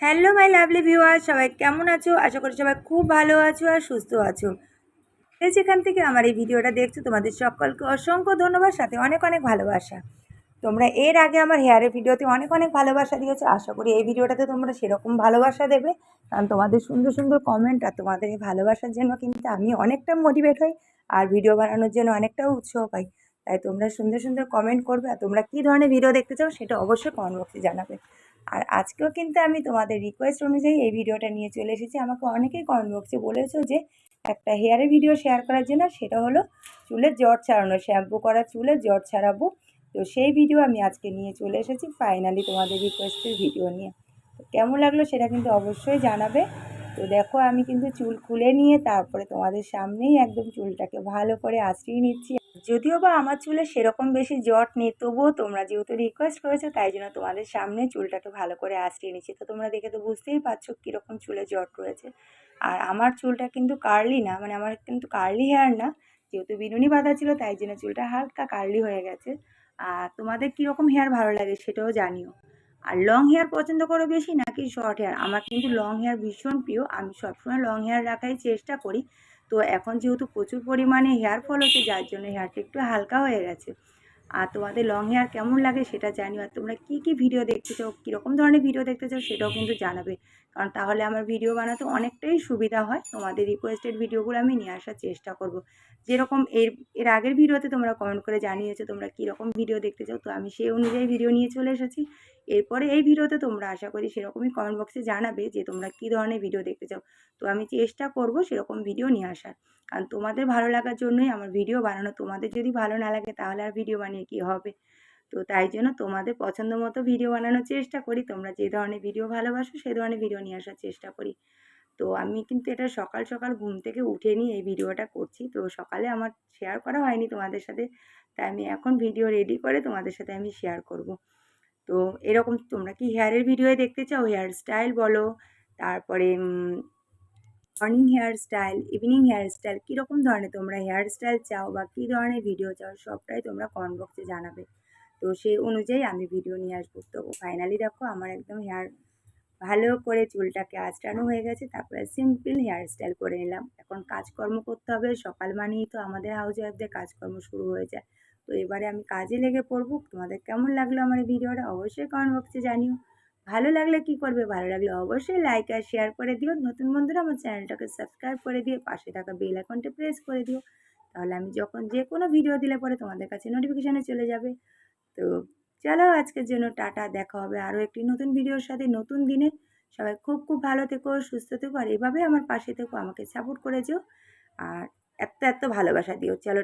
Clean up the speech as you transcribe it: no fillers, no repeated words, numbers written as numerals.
Hello my lovely viewer, সবাই কেমন আছো? আশা করি সবাই খুব ভালো আছো আর সুস্থ আছো। যেখান থেকে আমার এই ভিডিওটা দেখছো তোমাদের সকলকে অসংখ্য ধন্যবাদ, সাথে অনেক অনেক ভালোবাসা। তোমরা এর আগে আমার হেয়ারের ভিডিওতে অনেক অনেক ভালোবাসা দিয়েছো, আশা করি এই ভিডিওটাতে তোমরা সেরকম ভালোবাসা দেবে। কারণ তোমাদের সুন্দর সুন্দর কমেন্ট আর তোমাদের এই ভালোবাসার জন্য কিন্তু আমি অনেকটা মোটিভেট হই আর ভিডিও বানানোর জন্য অনেকটা উৎসাহ পাই। তাই তোমরা সুন্দর সুন্দর কমেন্ট করবে আর তোমরা কী ধরনের ভিডিও দেখতে চাও সেটা অবশ্যই কমেন্ট বক্সে জানাবে। আর আজকেও কিন্তু আমি তোমাদের রিকোয়েস্ট অনুযায়ী এই ভিডিওটা নিয়ে চলে এসেছি। আমাকে অনেকেই কমেন্ট বক্সে বলেছো যে একটা হেয়ারের ভিডিও শেয়ার করার জন্য, সেটা হলো চুলের জট ছাড়ানো, শ্যাম্পু করা চুলের জট ছাড়াবো। তো সেই ভিডিও আমি আজকে নিয়ে চলে এসেছি ফাইনালি তোমাদের রিকোয়েস্টের ভিডিও নিয়ে। তো কেমন লাগলো সেটা কিন্তু অবশ্যই জানাবে। তো দেখো আমি কিন্তু চুল খুলে নিয়ে তারপরে তোমাদের সামনেই একদম চুলটাকে ভালো করে আঁচড়িয়ে নিচ্ছি। যদিও বা আমার চুলে সেরকম বেশি জট নেই, তবুও তোমরা যেহেতু রিকোয়েস্ট করেছো তাই জন্য তোমাদের সামনে চুলটাকে ভালো করে আঁচড়িয়ে নিচ্ছি। তো তোমরা দেখে তো বুঝতেই পারছো কীরকম চুলে জট রয়েছে। আর আমার চুলটা কিন্তু কার্লি না, মানে আমার কিন্তু কার্লি হেয়ার না, যেহেতু বিনুনি বাঁধা ছিল তাই জন্য চুলটা হালকা কার্লি হয়ে গেছে। আর তোমাদের কীরকম হেয়ার ভালো লাগে সেটাও জানিও। আর লং হেয়ার পছন্দ করো বেশি নাকি শর্ট হেয়ার? আমার কিন্তু লং হেয়ার ভীষণ প্রিয়, আমি সবসময় লং হেয়ার রাখাই চেষ্টা করি। তো এখন যেহেতু প্রচুর পরিমাণে হেয়ার ফল হচ্ছে, যার জন্য হেয়ারটা একটু হালকা হয়ে গেছে। আর তোমাদের লং হেয়ার কেমন লাগে সেটা জানিও। আর তোমরা কী কী ভিডিও দেখতে চাও, কীরকম ধরনের ভিডিও দেখতে চাও সেটাও কিন্তু জানাবে। কারণ তাহলে আমার ভিডিও বানাতে অনেকটাই সুবিধা হয়। তোমাদের রিকোয়েস্টেড ভিডিওগুলো আমি নিয়ে আসার চেষ্টা করব। যেরকম এর এর আগের ভিডিওতে তোমরা কমেন্ট করে জানিয়েছো তোমরা কীরকম ভিডিও দেখতে চাও, তো আমি সেই অনুযায়ী ভিডিও নিয়ে চলে এসেছি। এরপরে এই ভিডিওতে তোমরা আশা করি সেরকমই কমেন্ট বক্সে জানাবে যে তোমরা কী ধরনের ভিডিও দেখতে চাও। তো আমি চেষ্টা করব সেরকম ভিডিও নিয়ে আসার। কারণ তোমাদের ভালো লাগার জন্যই আমার ভিডিও বানানো। তোমাদের যদি ভালো না লাগে তাহলে আর ভিডিও বানিয়ে কী হবে? তো তাই জন্য তোমাদের পছন্দ মতো ভিডিও বানানোর চেষ্টা করি। তোমরা যে ধরনের ভিডিও ভালোবাসো সেই ধরনের ভিডিও নিয়ে আসার চেষ্টা করি। তো আমি কিন্তু এটা সকাল সকাল ঘুম থেকে উঠে নিয়ে এই ভিডিওটা করছি। তো সকালে আমার শেয়ার করা হয়নি তোমাদের সাথে, তাই আমি এখন ভিডিও রেডি করে তোমাদের সাথে আমি শেয়ার করব। তো এরকম তোমরা কি হেয়ারের ভিডিও দেখতে চাও? হেয়ার স্টাইল বলো, তারপরে morning hair style, evening hair style, কীরকম ধরনের তোমরা হেয়ার স্টাইল চাও বা কী ধরনের ভিডিও চাও সবটাই তোমরা কমেন্ট বক্সে জানাবে। তো সেই অনুযায়ী আমি ভিডিও নিয়ে আসবো। তো ফাইনালি দেখো আমার একদম হেয়ার ভালো করে চুলটাকে আঁচড়ানো হয়ে গেছে, তারপরে সিম্পল হেয়ার স্টাইল করে নিলাম। এখন কাজকর্ম করতে হবে, সকাল মানেই তো আমাদের হাউস ওয়াইফদের কাজকর্ম শুরু হয়ে যায়। তো এবারে আমি কাজে লেগে পড়বো। তোমাদের কেমন লাগলো আমার এই ভিডিওটা অবশ্যই কমেন্ট বক্সে জানিও। ভালো লাগলে কি করবে? ভালো লাগলে অবশ্যই লাইক আর শেয়ার করে দিও। নতুন বন্ধুরা আমার চ্যানেলটাকে সাবস্ক্রাইব করে দিয়ে পাশে থাকা বেল আইকনটা প্রেস করে দিও। তাহলে আমি যখন যে কোনো ভিডিও দিলে পরে তোমাদের কাছে নোটিফিকেশানে চলে যাবে। তো চলো আজকের জন্য টাটা, দেখা হবে আরও একটি নতুন ভিডিওর সাথে নতুন দিনে। সবাই খুব খুব ভালো থেকো, সুস্থ থেকো আর এভাবে আমার পাশে থেকো, আমাকে সাপোর্ট করে যেও আর এত এত ভালোবাসা দিও। চলো।